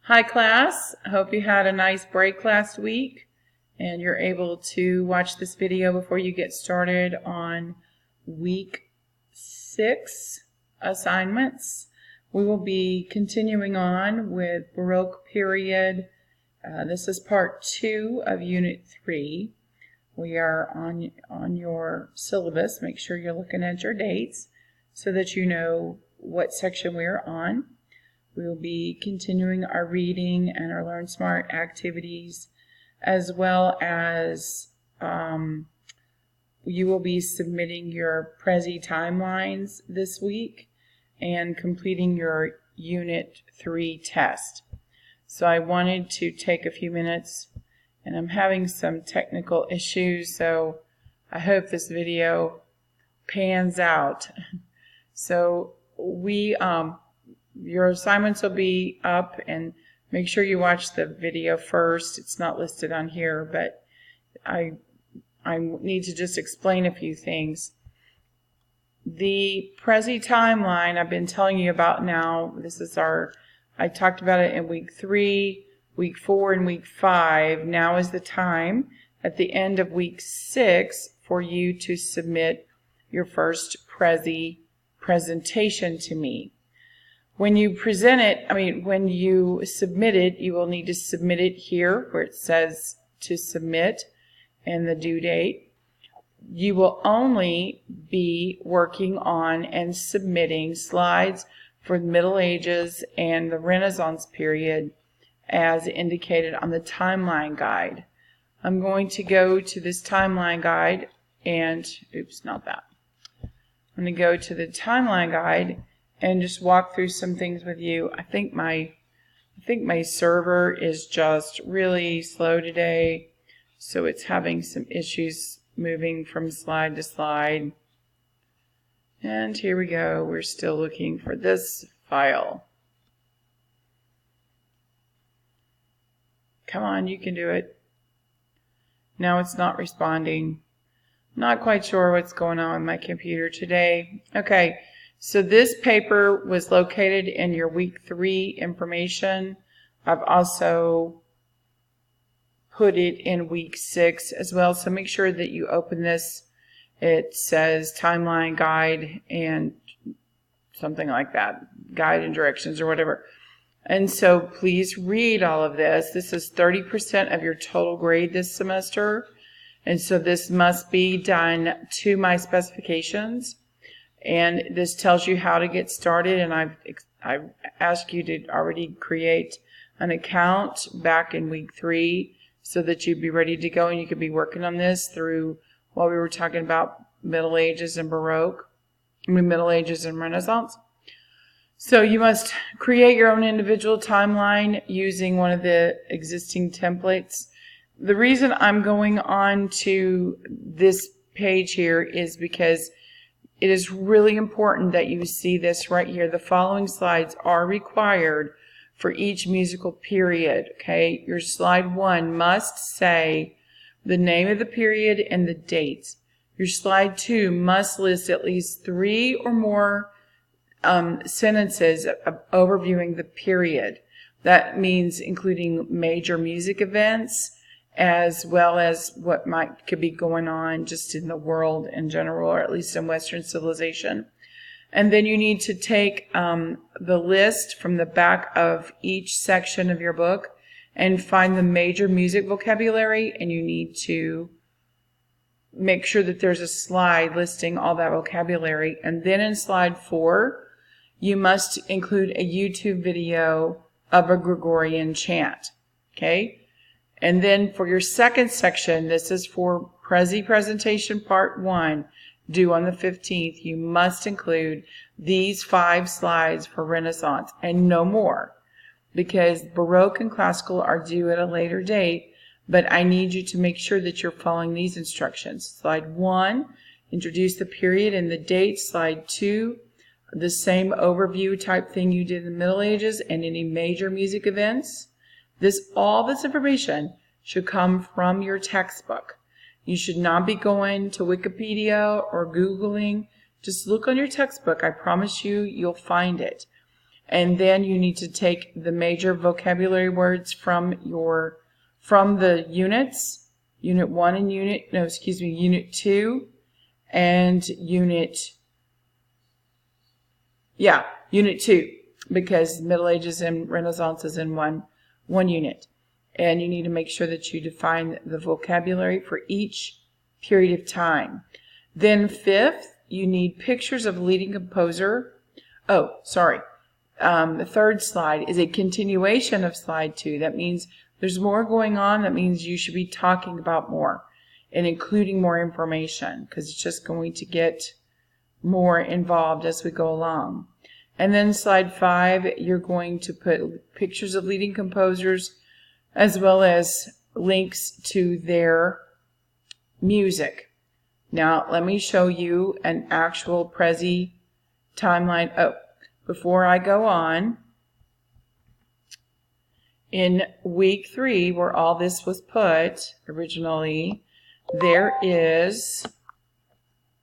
Hi class, I hope you had a nice break last week and you're able to watch this video before you get started on week 6 assignments. We will be continuing on with Baroque period. This is part 2 of unit 3. We are on your syllabus. Make sure you're looking at your dates so that you know what section we're on. We will be continuing our reading and our Learn Smart activities, as well as you will be submitting your Prezi Timelines this week and completing your Unit 3 test. So I wanted to take a few minutes, and I'm having some technical issues, so I hope this video pans out. So your assignments will be up, and make sure you watch the video first. It's not listed on here, but I need to just explain a few things. The Prezi Timeline I've been telling you about now, I talked about it in week 3, week 4, and week 5. Now is the time at the end of week 6 for you to submit your first Prezi presentation to me. When you present it, when you submit it, you will need to submit it here where it says to submit and the due date. You will only be working on and submitting slides for the Middle Ages and the Renaissance period as indicated on the timeline guide. I'm going to go to this timeline guide and, I'm going to go to the timeline guide and just walk through some things with you. I think my server is just really slow today, so it's having some issues moving from slide to slide. And here we go. We're still looking for this file. Come on, you can do it. Now it's not responding. Not quite sure what's going on with my computer today. Okay. So this paper was located in your week 3 information. I've also put it in week 6 as well, so make sure that you open this. It says timeline guide and something like that, guide and directions or whatever. And so please read all of this. This is 30% of your total grade this semester, and so this must be done to my specifications. And this tells you how to get started, and I've asked you to already create an account back in week 3 so that you'd be ready to go and you could be working on this through while we were talking about Middle Ages and Baroque, Middle Ages and Renaissance. So you must create your own individual timeline using one of the existing templates. The reason I'm going on to this page here is because it is really important that you see this right here. The following slides are required for each musical period, okay? Your slide 1 must say the name of the period and the dates. Your slide 2 must list at least 3 or more sentences of overviewing the period. That means including major music events, as well as what could be going on just in the world in general, or at least in Western civilization. And then you need to take the list from the back of each section of your book and find the major music vocabulary, and you need to make sure that there's a slide listing all that vocabulary. And then in slide 4, you must include a YouTube video of a Gregorian chant, okay? And then for your second section, this is for Prezi presentation part 1, due on the 15th, you must include these 5 slides for Renaissance and no more, because Baroque and Classical are due at a later date, but I need you to make sure that you're following these instructions. Slide 1, introduce the period and the date. Slide 2, the same overview type thing you did in the Middle Ages and any major music events. All this information should come from your textbook. You should not be going to Wikipedia or Googling. Just look on your textbook. I promise you, you'll find it. And then you need to take the major vocabulary words from the units, Unit 1 and Unit 2 and Unit 2, because Middle Ages and Renaissance is in one unit. And you need to make sure that you define the vocabulary for each period of time. Then 5th, you need pictures of leading composer. Oh, sorry. The 3rd slide is a continuation of slide 2. That means there's more going on. That means you should be talking about more and including more information, because it's just going to get more involved as we go along. And then slide 5, you're going to put pictures of leading composers as well as links to their music. Now, let me show you an actual Prezi timeline. Oh, before I go on, in week 3, where all this was put originally, there is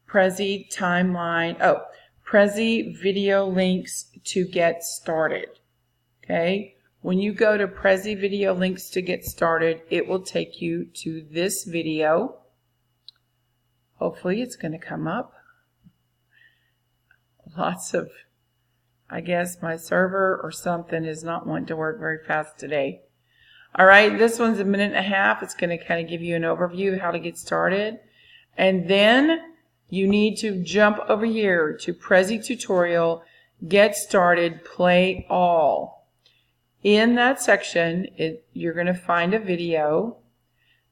Prezi timeline. Oh, Prezi video links to get started. Okay, when you go to Prezi video links to get started, it will take you to this video. Hopefully it's going to come up. Lots of, I guess my server or something is not wanting to work very fast today. All right, this one's a minute and a half. It's going to kind of give you an overview of how to get started. And then you need to jump over here to Prezi tutorial, get started, play all. In that section, you're going to find a video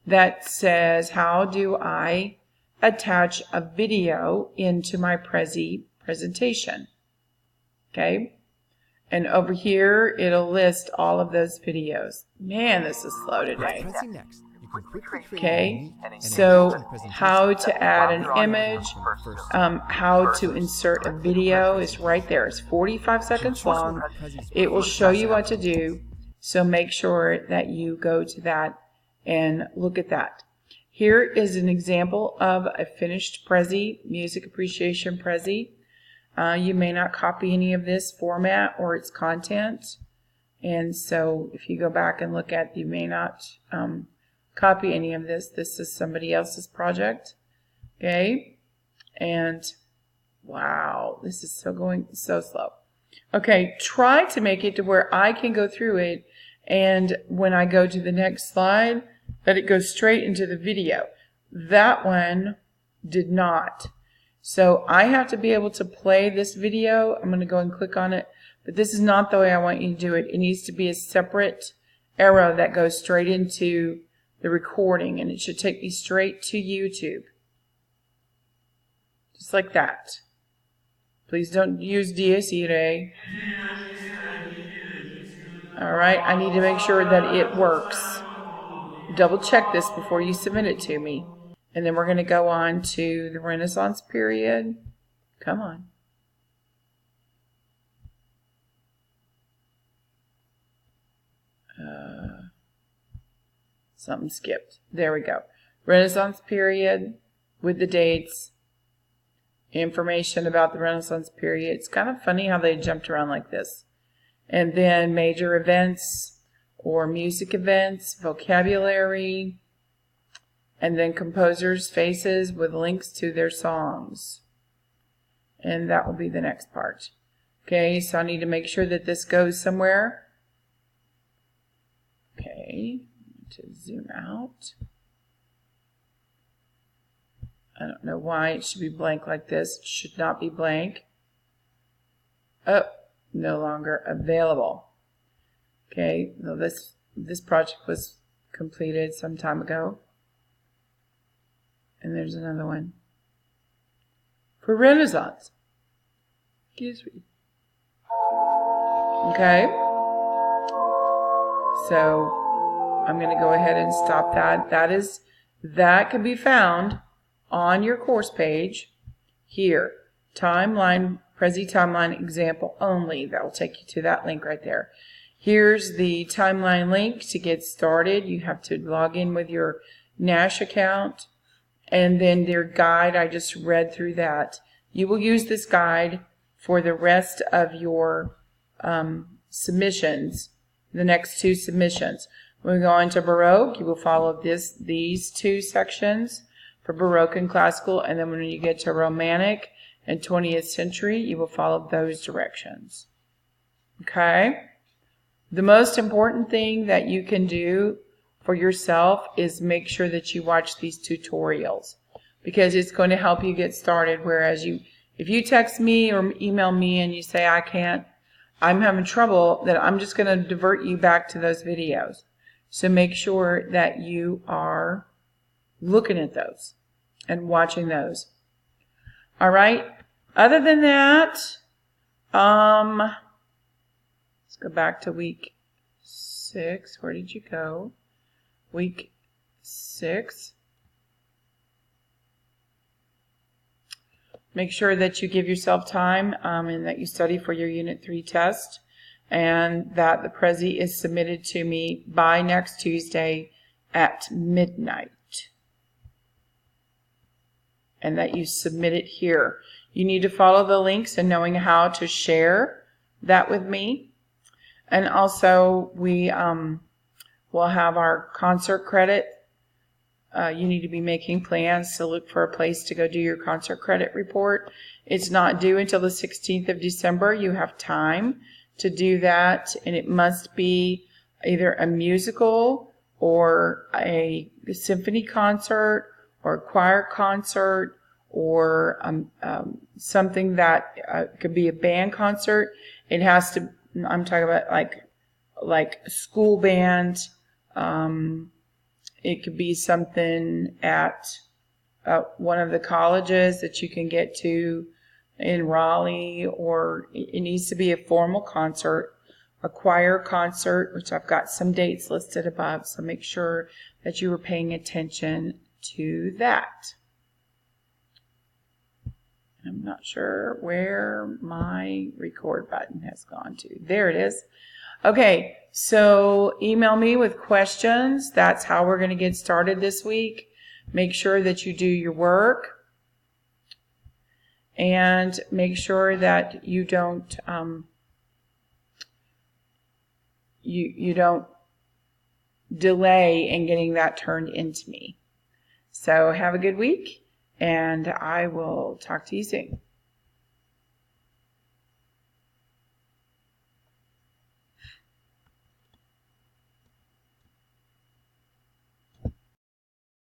that says, how do I attach a video into my Prezi presentation? Okay, and over here it'll list all of those videos. Man, this is slow today. Okay, so how to add an image, how to insert a video is right there. It's 45 seconds long. It will show you what to do, so make sure that you go to that and look at that. Here is an example of a finished Prezi, Music Appreciation Prezi. You may not copy any of this format or its content, and so if you go back and look at, you may not copy any of this. This is somebody else's project. Okay, and wow, this is going so slow. Okay, try to make it to where I can go through it, and when I go to the next slide, that it goes straight into the video. That one did not. So I have to be able to play this video. I'm going to go and click on it, but this is not the way I want you to do it. It needs to be a separate arrow that goes straight into the recording, and it should take me straight to YouTube. Just like that. Please don't use DSE. Alright, I need to make sure that it works. Double check this before you submit it to me. And then we're going to go on to the Renaissance period. Come on. Something skipped. There we go. Renaissance period with the dates. Information about the Renaissance period. It's kind of funny how they jumped around like this. And then major events or music events, vocabulary, and then composers' faces with links to their songs. And that will be the next part. Okay, so I need to make sure that this goes somewhere. Okay, to zoom out. I don't know why it should be blank like this. It should not be blank. Oh, no longer available. Okay, so this project was completed some time ago. And there's another one for Renaissance. Excuse me. Okay. So I'm going to go ahead and stop that. That can be found on your course page here. Timeline, Prezi Timeline example only. That will take you to that link right there. Here's the timeline link to get started. You have to log in with your Nash account. And then their guide, I just read through that. You will use this guide for the rest of your submissions, the next 2 submissions. When we go into Baroque, you will follow these 2 sections for Baroque and Classical, and then when you get to Romantic and 20th century, you will follow those directions. Okay? The most important thing that you can do for yourself is make sure that you watch these tutorials, because it's going to help you get started. Whereas if you text me or email me and you say, I can't, I'm having trouble, then I'm just going to divert you back to those videos. So make sure that you are looking at those and watching those. All right. Other than that, let's go back to week 6. Where did you go? Week 6. Make sure that you give yourself time and that you study for your Unit 3 test, and that the Prezi is submitted to me by next Tuesday at midnight. And that you submit it here. You need to follow the links and knowing how to share that with me. And also we will have our concert credit. You need to be making plans to look for a place to go do your concert credit report. It's not due until the 16th of December. You have time to do that, and it must be either a musical or a symphony concert or a choir concert or something that could be a band concert. It has to, I'm talking about like school band. It could be something at one of the colleges that you can get to in Raleigh, or it needs to be a formal concert, a choir concert, which I've got some dates listed above, so make sure that you are paying attention to that. I'm not sure where my record button has gone to. There it is. Okay, so email me with questions. That's how we're going to get started this week. Make sure that you do your work. And make sure that you don't you don't delay in getting that turned into me. So have a good week, and I will talk to you soon.